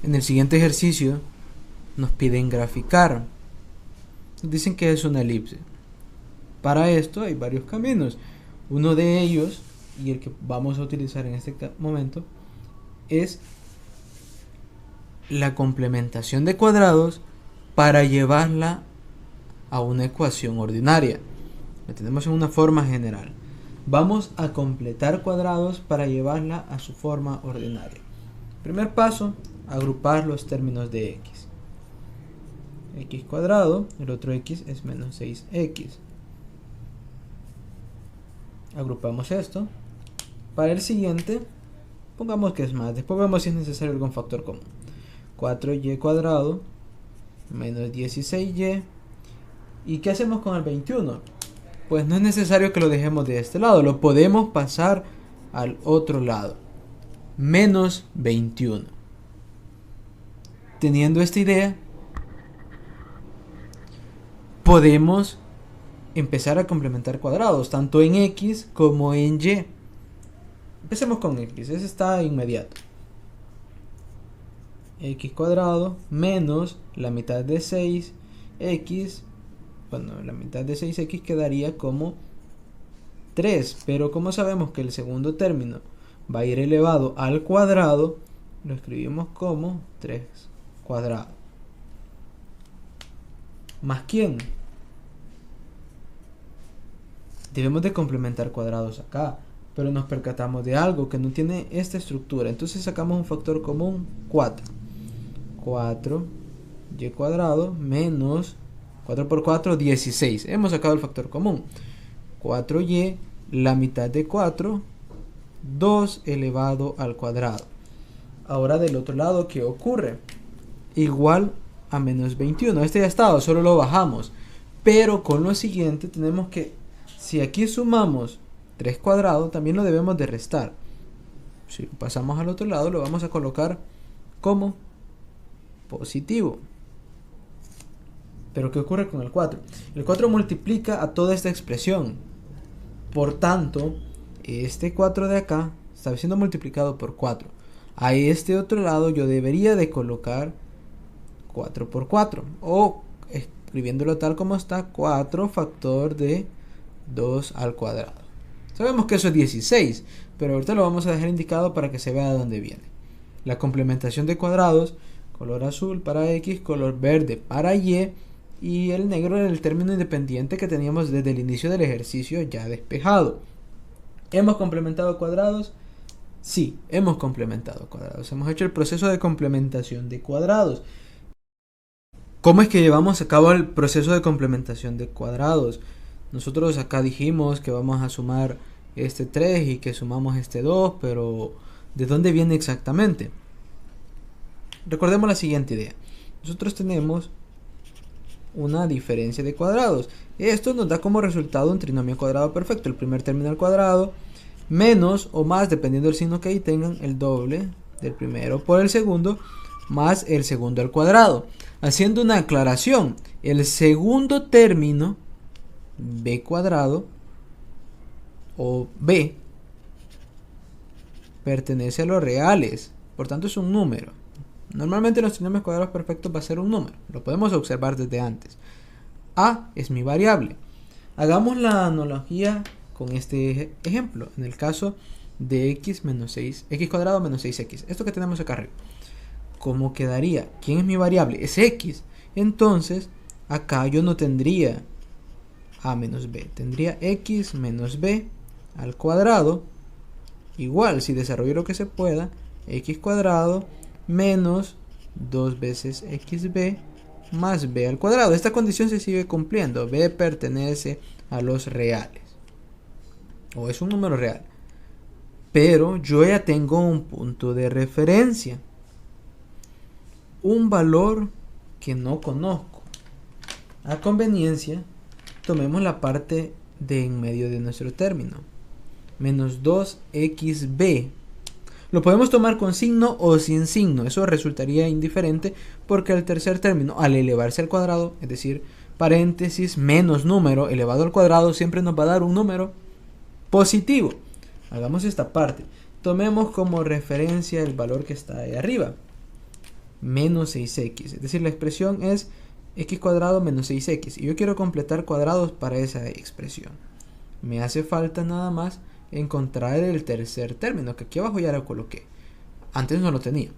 En el siguiente ejercicio nos piden graficar. Nos dicen que es una elipse. Para esto hay varios caminos. Uno de ellos, y el que vamos a utilizar en este momento, es la complementación de cuadrados para llevarla a una ecuación ordinaria. La tenemos en una forma general. Vamos a completar cuadrados para llevarla a su forma ordinaria. Primer paso, agrupar los términos de x. X cuadrado, el otro x es menos 6x. Agrupamos esto. Para el siguiente, pongamos que es más. Después vemos si es necesario algún factor común. 4y cuadrado menos 16y. ¿Y qué hacemos con el 21? Pues no es necesario que lo dejemos de este lado. Lo podemos pasar al otro lado. Menos 21. Teniendo esta idea, podemos empezar a complementar cuadrados, tanto en x como en y. Empecemos con x, ese está inmediato. X cuadrado menos la mitad de 6x. Bueno, la mitad de 6x quedaría como 3, pero como sabemos que el segundo término va a ir elevado al cuadrado, lo escribimos como 3 cuadrado. ¿Más quién? Debemos de complementar cuadrados acá, pero nos percatamos de algo que no tiene esta estructura. Entonces sacamos un factor común, 4. 4y cuadrado menos 4 por 4, 16. Hemos sacado el factor común. 4y, la mitad de 4, 2 elevado al cuadrado. Ahora del otro lado, ¿qué ocurre? Igual a menos 21. Este ya estaba, solo lo bajamos. Pero con lo siguiente tenemos que, si aquí sumamos 3 cuadrados, también lo debemos de restar. Si pasamos al otro lado, lo vamos a colocar como positivo. Pero ¿qué ocurre con el 4? El 4 multiplica a toda esta expresión. Por tanto, este 4 de acá está siendo multiplicado por 4. A este otro lado yo debería de colocar 4 por 4. O escribiéndolo tal como está, 4 factor de 2 al cuadrado. Sabemos que eso es 16, pero ahorita lo vamos a dejar indicado para que se vea de dónde viene. La complementación de cuadrados, color azul para x, color verde para y, y el negro era el término independiente que teníamos desde el inicio del ejercicio ya despejado. ¿Hemos complementado cuadrados? Sí, hemos complementado cuadrados. Hemos hecho el proceso de complementación de cuadrados. ¿Cómo es que llevamos a cabo el proceso de complementación de cuadrados? Nosotros acá dijimos que vamos a sumar este 3 y que sumamos este 2, pero ¿de dónde viene exactamente? Recordemos la siguiente idea. Nosotros tenemos una diferencia de cuadrados. Esto nos da como resultado un trinomio cuadrado perfecto. El primer término al cuadrado menos o más, dependiendo del signo que ahí tengan, el doble del primero por el segundo, más el segundo al cuadrado. Haciendo una aclaración, el segundo término, b cuadrado, o b, pertenece a los reales, por tanto es un número. Normalmente los trinomios cuadrados perfectos va a ser un número, lo podemos observar desde antes. A es mi variable. Hagamos la analogía con este ejemplo, en el caso de x menos 6, x cuadrado menos 6x, esto que tenemos acá arriba. ¿Cómo quedaría? ¿Quién es mi variable? Es x. Entonces, acá yo no tendría a menos b, tendría x menos b al cuadrado, igual, si desarrollo lo que se pueda, x cuadrado menos 2 veces xb más b al cuadrado. Esta condición se sigue cumpliendo. B pertenece a los reales, o es un número real, pero yo ya tengo un punto de referencia, un valor que no conozco. A conveniencia, tomemos la parte de en medio de nuestro término, menos 2xb. Lo podemos tomar con signo o sin signo, eso resultaría indiferente porque el tercer término, al elevarse al cuadrado, es decir, paréntesis menos número elevado al cuadrado, siempre nos va a dar un número positivo. Hagamos esta parte. Tomemos como referencia el valor que está ahí arriba. menos 6x. Es decir, la expresión es x cuadrado menos 6x. Y yo quiero completar cuadrados para esa expresión. Me hace falta nada más encontrar el tercer término, que aquí abajo ya lo coloqué. Antes no lo tenía.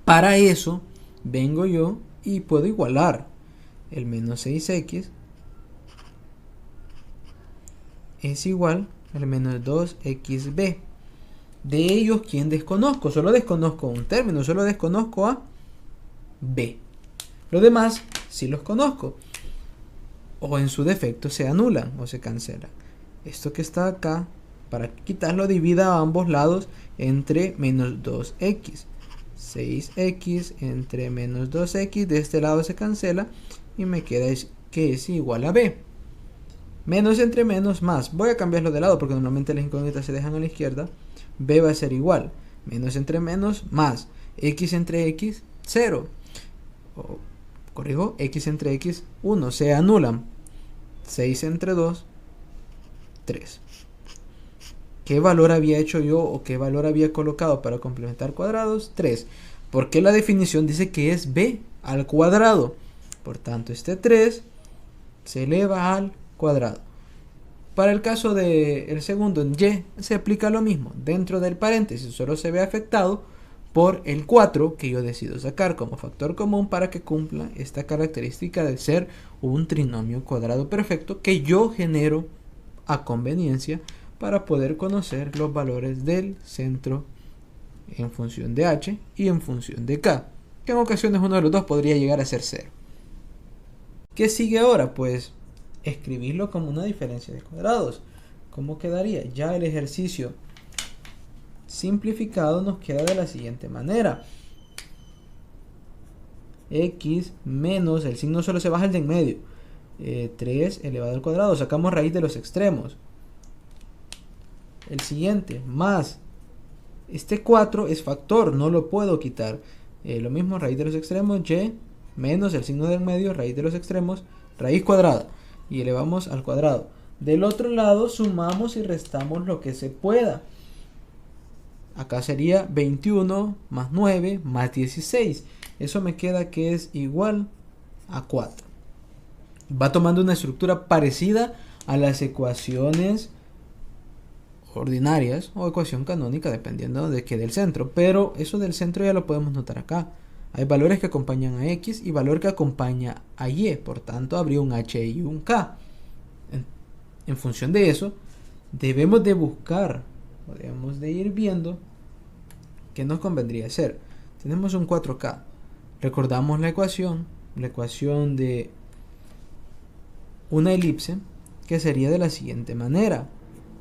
Para eso, vengo yo y puedo igualar el menos 6x es igual al menos 2xb. De ellos, ¿quién desconozco? Solo desconozco un término, solo desconozco a b. Los demás sí los conozco. O en su defecto se anulan o se cancelan. Esto que está acá, para quitarlo, divida a ambos lados entre menos 2x. 6x entre menos 2x, de este lado se cancela y me queda que es igual a b. Menos entre menos más. Voy a cambiarlo de lado porque normalmente las incógnitas se dejan a la izquierda. B va a ser igual. Menos entre menos más. X entre x, 0. Corrijo, x entre x, 1. Se anulan. 6 entre 2, 3. ¿Qué valor había hecho yo o qué valor había colocado para complementar cuadrados? 3. Porque la definición dice que es b al cuadrado. Por tanto, este 3 se eleva al cuadrado. Para el caso del segundo, en y, se aplica lo mismo. Dentro del paréntesis solo se ve afectado por el 4 que yo decido sacar como factor común para que cumpla esta característica de ser un trinomio cuadrado perfecto que yo genero a conveniencia para poder conocer los valores del centro en función de h y en función de k, que en ocasiones uno de los dos podría llegar a ser 0. ¿Qué sigue ahora? Pues escribirlo como una diferencia de cuadrados. ¿Cómo quedaría? Ya el ejercicio simplificado nos queda de la siguiente manera. X menos, el signo solo se baja el de en medio, 3 elevado al cuadrado. Sacamos raíz de los extremos. El siguiente, más. Este 4 es factor, no lo puedo quitar. Lo mismo, raíz de los extremos, y menos el signo del medio, raíz de los extremos, raíz cuadrada. Y elevamos al cuadrado. Del otro lado sumamos y restamos lo que se pueda. Acá sería 21 más 9 más 16. Eso me queda que es igual a 4. Va tomando una estructura parecida a las ecuaciones ordinarias o ecuación canónica, dependiendo de qué del centro. Pero eso del centro ya lo podemos notar acá. Hay valores que acompañan a X y valor que acompaña a Y. Por tanto, habría un H y un K. En función de eso, debemos de buscar, o debemos de ir viendo qué nos convendría hacer. Tenemos un 4K. Recordamos la ecuación de una elipse, que sería de la siguiente manera.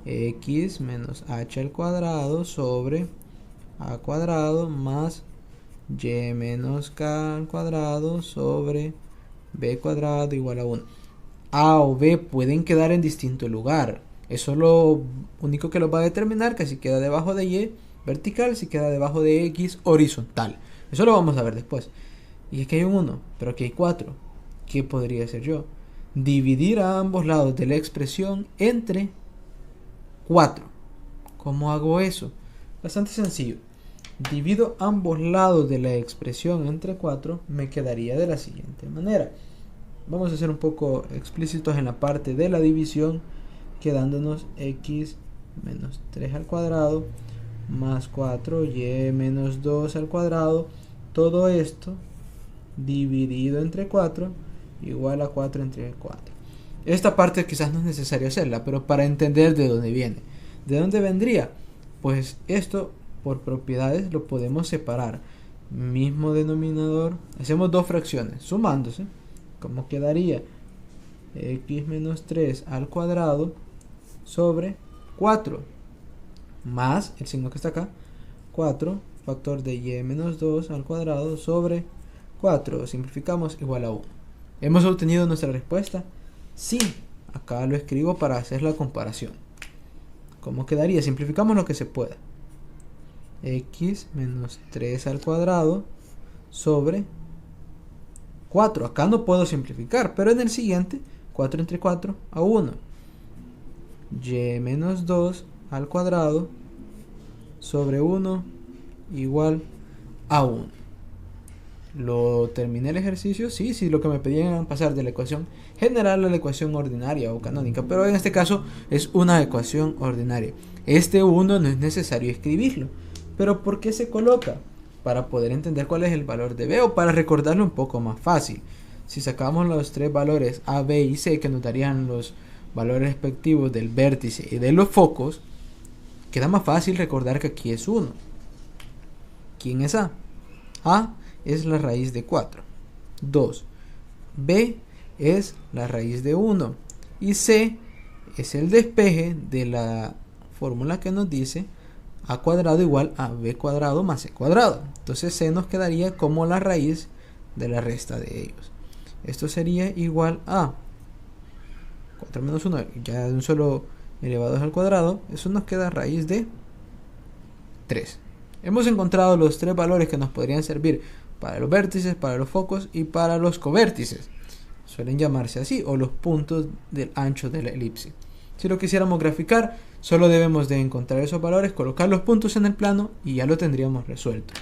X menos H al cuadrado sobre A cuadrado más y menos k al cuadrado sobre b cuadrado igual a 1. A o b pueden quedar en distinto lugar. Eso es lo único que lo va a determinar, que si queda debajo de y vertical, si queda debajo de x horizontal. Eso lo vamos a ver después. Y es que hay un 1, pero aquí hay 4. ¿Qué podría hacer yo? Dividir a ambos lados de la expresión entre 4. ¿Cómo hago eso? Bastante sencillo. Divido ambos lados de la expresión entre 4, me quedaría de la siguiente manera. Vamos a ser un poco explícitos en la parte de la división, quedándonos x menos 3 al cuadrado más 4 y menos 2 al cuadrado. Todo esto dividido entre 4 igual a 4 entre 4. Esta parte quizás no es necesario hacerla, pero para entender de dónde viene. ¿De dónde vendría? Pues esto por propiedades lo podemos separar. Mismo denominador. Hacemos dos fracciones sumándose. ¿Cómo quedaría? X menos 3 al cuadrado sobre 4 más el signo que está acá, 4 factor de y menos 2 al cuadrado sobre 4. Simplificamos igual a 1. ¿Hemos obtenido nuestra respuesta? Sí. Acá lo escribo para hacer la comparación. ¿Cómo quedaría? Simplificamos lo que se pueda. X menos 3 al cuadrado sobre 4. Acá no puedo simplificar, pero en el siguiente, 4 entre 4 a 1. Y menos 2 al cuadrado sobre 1 igual a 1. ¿Lo terminé el ejercicio? Sí, sí, lo que me pedían era pasar de la ecuación general a la ecuación ordinaria o canónica, pero en este caso es una ecuación ordinaria. Este 1 no es necesario escribirlo, pero ¿por qué se coloca? Para poder entender cuál es el valor de B o para recordarlo un poco más fácil. Si sacamos los tres valores A, B y C que nos darían los valores respectivos del vértice y de los focos, queda más fácil recordar que aquí es 1. ¿Quién es A? A es la raíz de 4. 2. B es la raíz de 1. Y C es el despeje de la fórmula que nos dice A cuadrado igual a B cuadrado más C cuadrado. Entonces C nos quedaría como la raíz de la resta de ellos. Esto sería igual a 4 menos 1, ya de un solo elevado al cuadrado. Eso nos queda raíz de 3. Hemos encontrado los tres valores que nos podrían servir para los vértices, para los focos y para los covértices. Suelen llamarse así, o los puntos del ancho de la elipse. Si lo quisiéramos graficar, solo debemos de encontrar esos valores, colocar los puntos en el plano y ya lo tendríamos resuelto.